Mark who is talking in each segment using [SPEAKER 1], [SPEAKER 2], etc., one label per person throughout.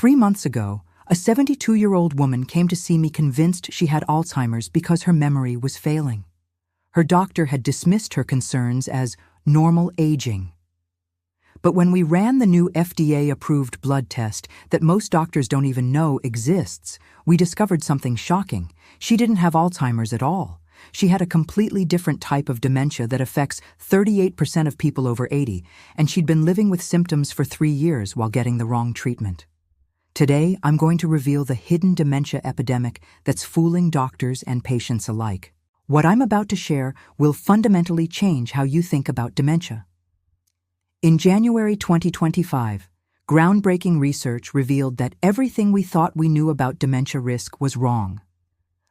[SPEAKER 1] 3 months ago, a 72-year-old woman came to see me convinced she had Alzheimer's because her memory was failing. Her doctor had dismissed her concerns as normal aging. But when we ran the new FDA-approved blood test that most doctors don't even know exists, we discovered something shocking. She didn't have Alzheimer's at all. She had a completely different type of dementia that affects 38% of people over 80, and she'd been living with symptoms for 3 years while getting the wrong treatment. Today, I'm going to reveal the hidden dementia epidemic that's fooling doctors and patients alike. What I'm about to share will fundamentally change how you think about dementia. In January 2025, groundbreaking research revealed that everything we thought we knew about dementia risk was wrong.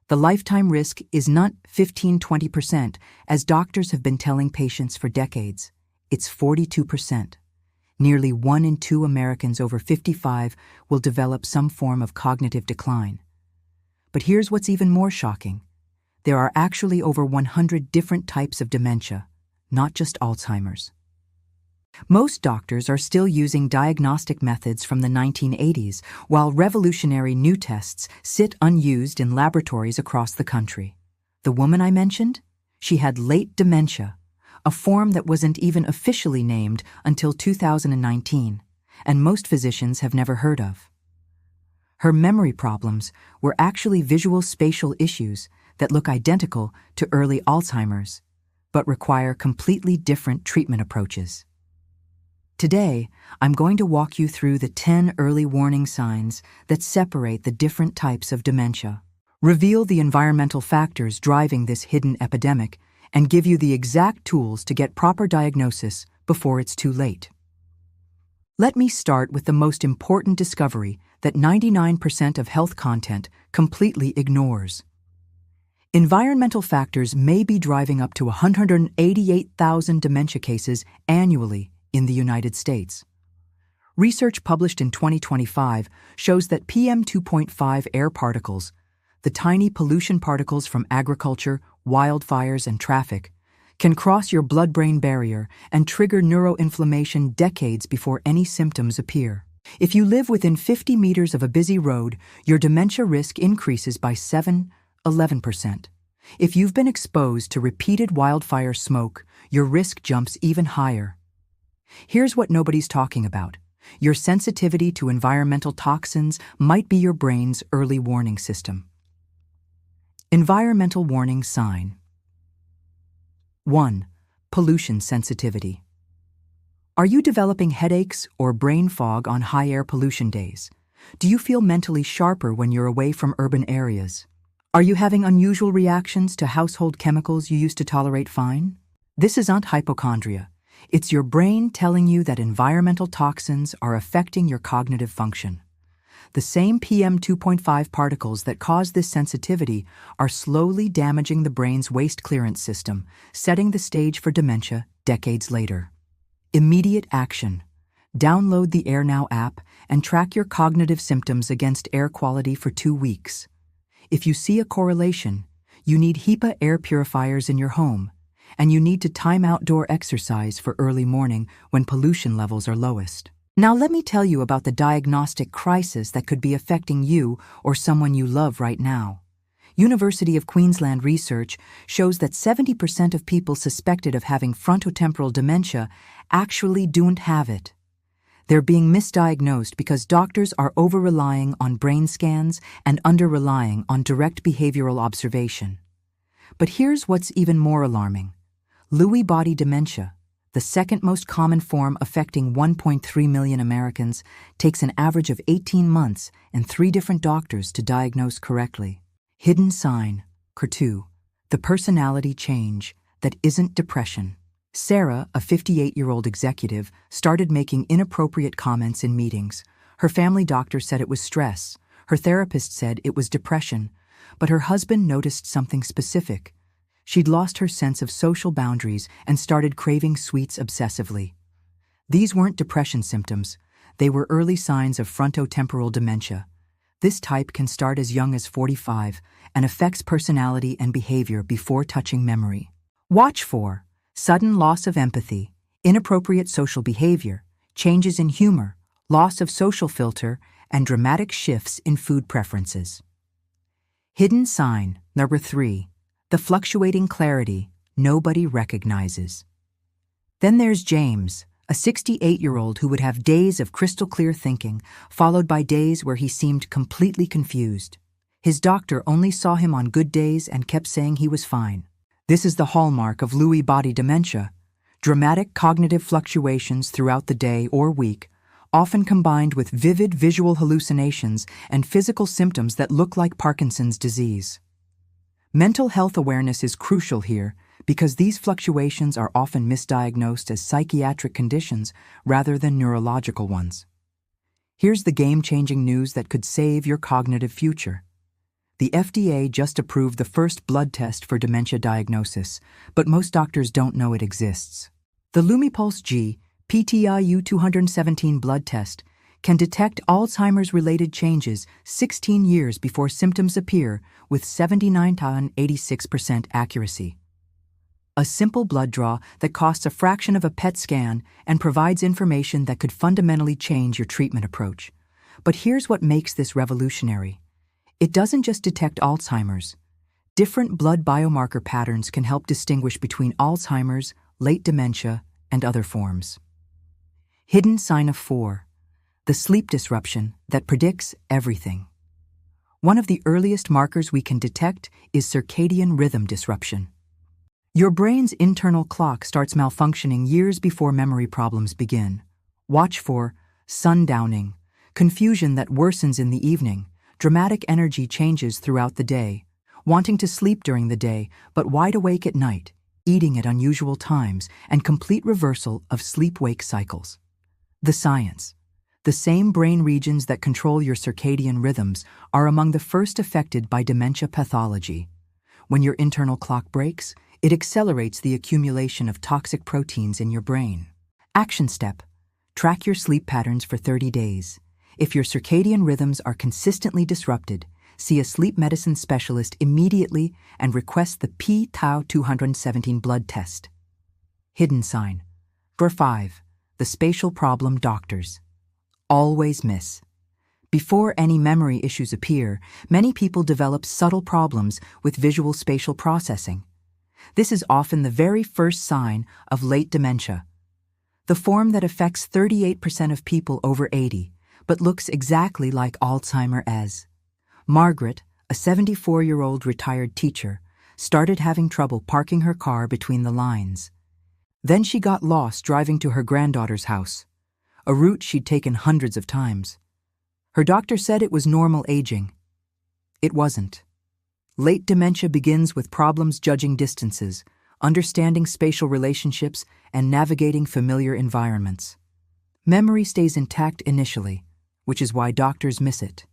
[SPEAKER 1] The lifetime risk is not 15–20%, as doctors have been telling patients for decades. It's 42%. Nearly 1 in 2 Americans over 55 will develop some form of cognitive decline. But here's what's even more shocking. There are actually over 100 different types of dementia, not just Alzheimer's. Most doctors are still using diagnostic methods from the 1980s, while revolutionary new tests sit unused in laboratories across the country. The woman I mentioned? She had late dementia, a form that wasn't even officially named until 2019, and most physicians have never heard of. Her memory problems were actually visual spatial issues that look identical to early Alzheimer's, but require completely different treatment approaches. Today, I'm going to walk you through the 10 early warning signs that separate the different types of dementia, reveal the environmental factors driving this hidden epidemic, and give you the exact tools to get proper diagnosis before it's too late. Let me start with the most important discovery that 99% of health content completely ignores. Environmental factors may be driving up to 188,000 dementia cases annually in the United States. Research published in 2025 shows that PM 2.5 air particles, the tiny pollution particles from agriculture, wildfires, and traffic, can cross your blood-brain barrier and trigger neuroinflammation decades before any symptoms appear. If you live within 50 meters of a busy road, your dementia risk increases by 7–11%. If you've been exposed to repeated wildfire smoke, your risk jumps even higher. Here's what nobody's talking about. Your sensitivity to environmental toxins might be your brain's early warning system. Environmental warning sign. 1. Pollution sensitivity. Are you developing headaches or brain fog on high air pollution days? Do you feel mentally sharper when you're away from urban areas? Are you having unusual reactions to household chemicals you used to tolerate fine? This isn't hypochondria. It's your brain telling you that environmental toxins are affecting your cognitive function. The same PM 2.5 particles that cause this sensitivity are slowly damaging the brain's waste clearance system, setting the stage for dementia decades later. Immediate action. Download the AirNow app and track your cognitive symptoms against air quality for 2 weeks. If you see a correlation, you need HEPA air purifiers in your home, and you need to time outdoor exercise for early morning when pollution levels are lowest. Now let me tell you about the diagnostic crisis that could be affecting you or someone you love right now. University of Queensland research shows that 70% of people suspected of having frontotemporal dementia actually don't have it. They're being misdiagnosed because doctors are over-relying on brain scans and under-relying on direct behavioral observation. But here's what's even more alarming. Lewy body dementia, the second most common form affecting 1.3 million Americans, takes an average of 18 months and 3 different doctors to diagnose correctly. Hidden sign, CR2, the personality change that isn't depression. Sarah, a 58-year-old executive, started making inappropriate comments in meetings. Her family doctor said it was stress. Her therapist said it was depression. But her husband noticed something specific. She'd lost her sense of social boundaries and started craving sweets obsessively. These weren't depression symptoms. They were early signs of frontotemporal dementia. This type can start as young as 45 and affects personality and behavior before touching memory. Watch for sudden loss of empathy, inappropriate social behavior, changes in humor, loss of social filter, and dramatic shifts in food preferences. Hidden sign, number 3, the fluctuating clarity nobody recognizes. Then there's James, a 68-year-old who would have days of crystal-clear thinking, followed by days where he seemed completely confused. His doctor only saw him on good days and kept saying he was fine. This is the hallmark of Lewy body dementia, dramatic cognitive fluctuations throughout the day or week, often combined with vivid visual hallucinations and physical symptoms that look like Parkinson's disease. Mental health awareness is crucial here because these fluctuations are often misdiagnosed as psychiatric conditions rather than neurological ones. Here's the game-changing news that could save your cognitive future. The FDA just approved the first blood test for dementia diagnosis, but most doctors don't know it exists. The Lumipulse G PTIU 217 blood test can detect Alzheimer's-related changes 16 years before symptoms appear with 79.86% accuracy. A simple blood draw that costs a fraction of a PET scan and provides information that could fundamentally change your treatment approach. But here's what makes this revolutionary. It doesn't just detect Alzheimer's. Different blood biomarker patterns can help distinguish between Alzheimer's, late dementia, and other forms. Hidden sign of 4, the sleep disruption that predicts everything. One of the earliest markers we can detect is circadian rhythm disruption. Your brain's internal clock starts malfunctioning years before memory problems begin. Watch for sundowning, confusion that worsens in the evening, dramatic energy changes throughout the day, wanting to sleep during the day but wide awake at night, eating at unusual times, and complete reversal of sleep-wake cycles. The science. The same brain regions that control your circadian rhythms are among the first affected by dementia pathology. When your internal clock breaks, it accelerates the accumulation of toxic proteins in your brain. Action step. Track your sleep patterns for 30 days. If your circadian rhythms are consistently disrupted, see a sleep medicine specialist immediately and request the p-tau 217 blood test. Hidden sign. Number 5. The spatial problem doctors always miss. Before any memory issues appear, many people develop subtle problems with visual spatial processing. This is often the very first sign of late dementia, the form that affects 38% of people over 80, but looks exactly like Alzheimer's. Margaret, a 74-year-old retired teacher, started having trouble parking her car between the lines. Then she got lost driving to her granddaughter's house, a route she'd taken hundreds of times. Her doctor said it was normal aging. It wasn't. Late dementia begins with problems judging distances, understanding spatial relationships, and navigating familiar environments. Memory stays intact initially, which is why doctors miss it.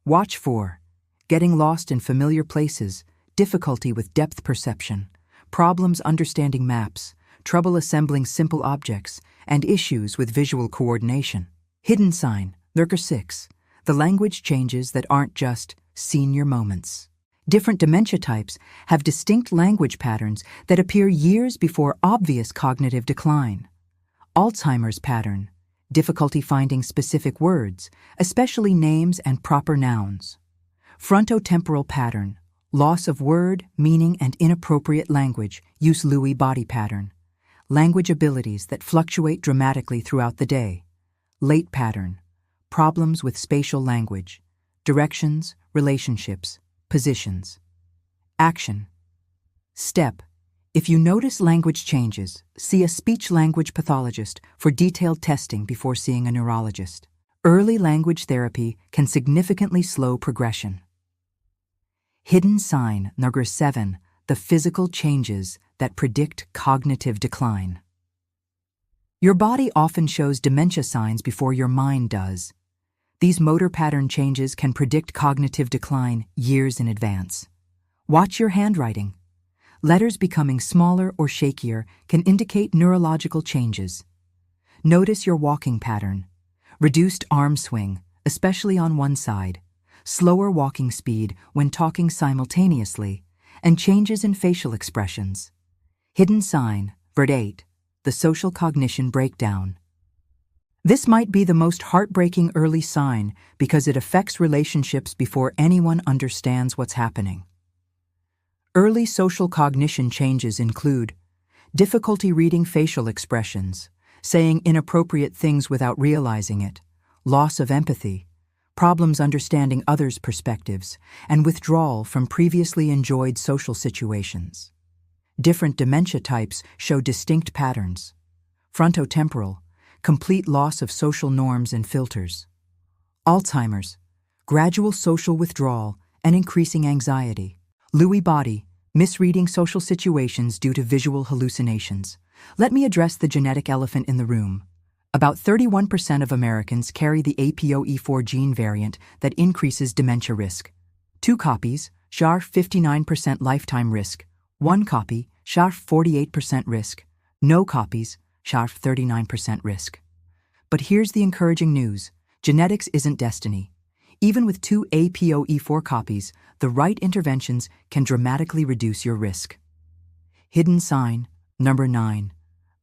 [SPEAKER 1] Watch for getting lost in familiar places, difficulty with depth perception, problems understanding maps, trouble assembling simple objects, and issues with visual coordination. Hidden sign, Number 6, the language changes that aren't just senior moments. Different dementia types have distinct language patterns that appear years before obvious cognitive decline. Alzheimer's pattern, difficulty finding specific words, especially names and proper nouns. Frontotemporal pattern, loss of word, meaning, and inappropriate language, use Lewy body pattern. Language abilities that fluctuate dramatically throughout the day. Late pattern, problems with spatial language, directions, relationships, positions. Action. Step. If you notice language changes, see a speech-language pathologist for detailed testing before seeing a neurologist. Early language therapy can significantly slow progression. Hidden sign, Number 7, the physical changes that predict cognitive decline. Your body often shows dementia signs before your mind does. These motor pattern changes can predict cognitive decline years in advance. Watch your handwriting. Letters becoming smaller or shakier can indicate neurological changes. Notice your walking pattern. Reduced arm swing, especially on one side, slower walking speed when talking simultaneously, and changes in facial expressions. Hidden sign, Number 8, the social cognition breakdown. This might be the most heartbreaking early sign because it affects relationships before anyone understands what's happening. Early social cognition changes include difficulty reading facial expressions, saying inappropriate things without realizing it, loss of empathy, problems understanding others' perspectives, and withdrawal from previously enjoyed social situations. Different dementia types show distinct patterns. Frontotemporal, complete loss of social norms and filters. Alzheimer's, gradual social withdrawal and increasing anxiety. Lewy body, misreading social situations due to visual hallucinations. Let me address the genetic elephant in the room. About 31% of Americans carry the APOE4 gene variant that increases dementia risk. 2 copies, SHAR 59% lifetime risk. 1 copy, SHAR 48% risk. No copies, SHAR 39% risk. But here's the encouraging news. Genetics isn't destiny. Even with 2 APOE4 copies, the right interventions can dramatically reduce your risk. Hidden sign, number 9.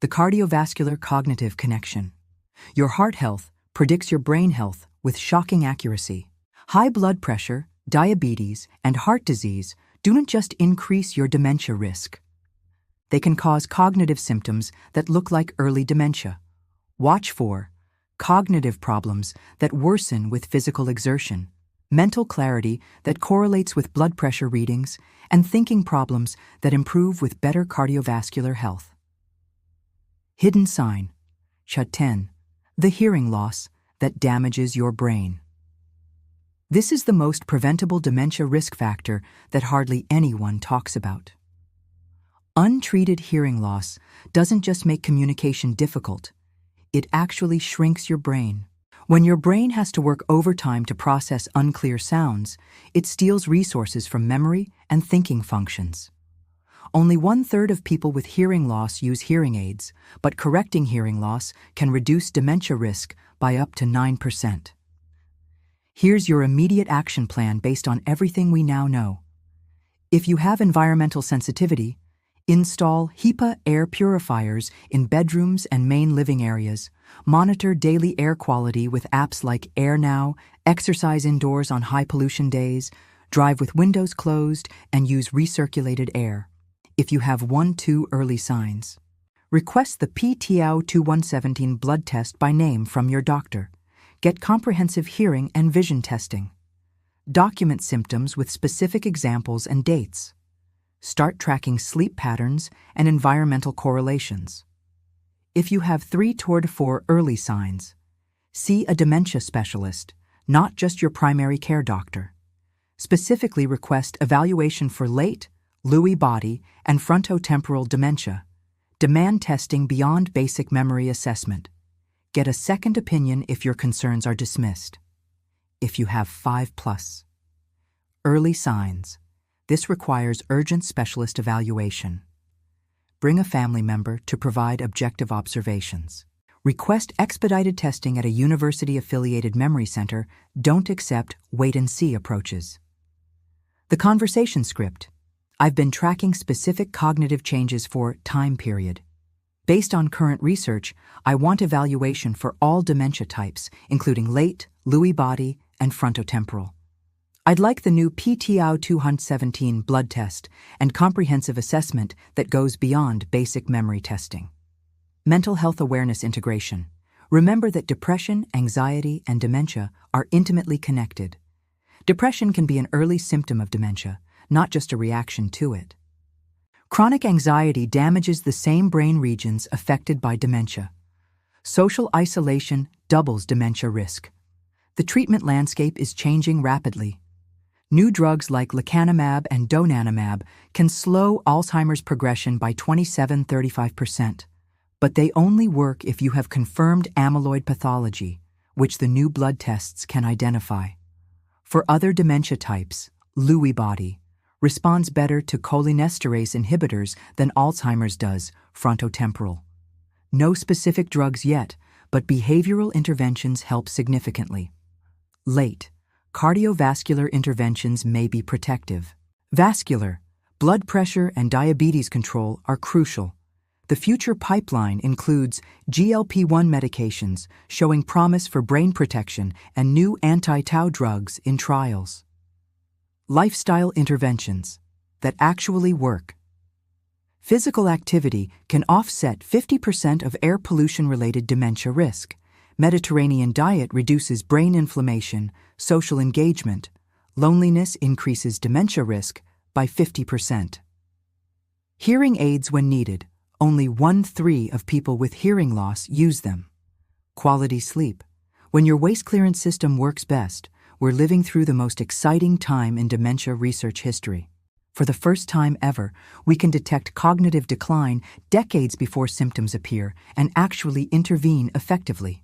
[SPEAKER 1] The cardiovascular cognitive connection. Your heart health predicts your brain health with shocking accuracy. High blood pressure, diabetes, and heart disease do not just increase your dementia risk. They can cause cognitive symptoms that look like early dementia. Watch for cognitive problems that worsen with physical exertion, mental clarity that correlates with blood pressure readings, and thinking problems that improve with better cardiovascular health. Hidden sign, SHA-10, the hearing loss that damages your brain. This is the most preventable dementia risk factor that hardly anyone talks about. Untreated hearing loss doesn't just make communication difficult, it actually shrinks your brain. When your brain has to work overtime to process unclear sounds, it steals resources from memory and thinking functions. Only 1/3 of people with hearing loss use hearing aids, but correcting hearing loss can reduce dementia risk by up to 9%. Here's your immediate action plan based on everything we now know. If you have environmental sensitivity, install HEPA air purifiers in bedrooms and main living areas, monitor daily air quality with apps like AirNow, exercise indoors on high pollution days, drive with windows closed, and use recirculated air. If you have 1-2 early signs, request the p-tau217 blood test by name from your doctor. Get comprehensive hearing and vision testing. Document symptoms with specific examples and dates. Start tracking sleep patterns and environmental correlations. If you have 3-4 early signs, see a dementia specialist, not just your primary care doctor. Specifically request evaluation for late, Lewy body, and frontotemporal dementia. Demand testing beyond basic memory assessment. Get a second opinion if your concerns are dismissed. If you have 5+. Early signs. This requires urgent specialist evaluation. Bring a family member to provide objective observations. Request expedited testing at a university-affiliated memory center. Don't accept wait-and-see approaches. The conversation script. I've been tracking specific cognitive changes for time period. Based on current research, I want evaluation for all dementia types, including late, Lewy body, and frontotemporal. I'd like the new p-tau217 blood test and comprehensive assessment that goes beyond basic memory testing. Mental health awareness integration. Remember that depression, anxiety, and dementia are intimately connected. Depression can be an early symptom of dementia, not just a reaction to it. Chronic anxiety damages the same brain regions affected by dementia. Social isolation doubles dementia risk. The treatment landscape is changing rapidly. New drugs like lecanemab and donanemab can slow Alzheimer's progression by 27–35%, but they only work if you have confirmed amyloid pathology, which the new blood tests can identify. For other dementia types, Lewy body responds better to cholinesterase inhibitors than Alzheimer's does, frontotemporal. No specific drugs yet, but behavioral interventions help significantly. Late, cardiovascular interventions may be protective. Vascular, blood pressure and diabetes control are crucial. The future pipeline includes GLP-1 medications showing promise for brain protection and new anti-tau drugs in trials. Lifestyle interventions that actually work. Physical activity can offset 50% of air pollution-related dementia risk. Mediterranean diet reduces brain inflammation, social engagement. Loneliness increases dementia risk by 50%. Hearing aids when needed. Only 1/3 of people with hearing loss use them. Quality sleep. When your waste clearance system works best, we're living through the most exciting time in dementia research history. For the first time ever, we can detect cognitive decline decades before symptoms appear and actually intervene effectively.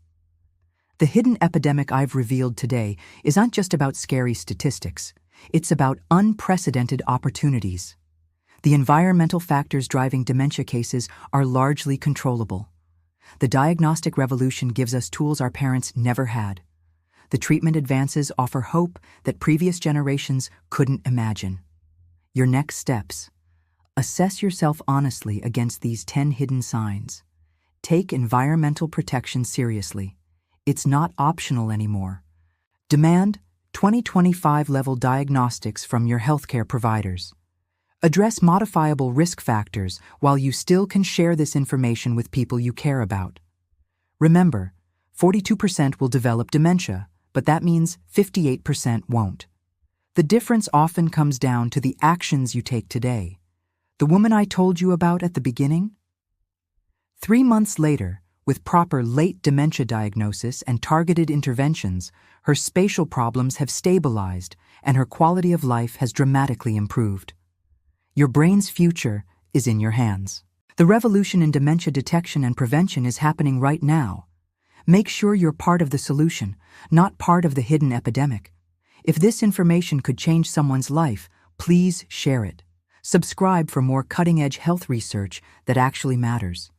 [SPEAKER 1] The hidden epidemic I've revealed today isn't just about scary statistics. It's about unprecedented opportunities. The environmental factors driving dementia cases are largely controllable. The diagnostic revolution gives us tools our parents never had. The treatment advances offer hope that previous generations couldn't imagine. Your next steps. Assess yourself honestly against these 10 hidden signs. Take environmental protection seriously. It's not optional anymore. Demand 2025-level diagnostics from your healthcare providers. Address modifiable risk factors while you still can share this information with people you care about. Remember, 42% will develop dementia, but that means 58% won't. The difference often comes down to the actions you take today. The woman I told you about at the beginning? 3 months later, with proper late dementia diagnosis and targeted interventions, her spatial problems have stabilized and her quality of life has dramatically improved. Your brain's future is in your hands. The revolution in dementia detection and prevention is happening right now. Make sure you're part of the solution, not part of the hidden epidemic. If this information could change someone's life, please share it. Subscribe for more cutting-edge health research that actually matters.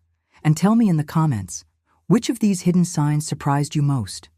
[SPEAKER 1] And tell me in the comments, which of these hidden signs surprised you most?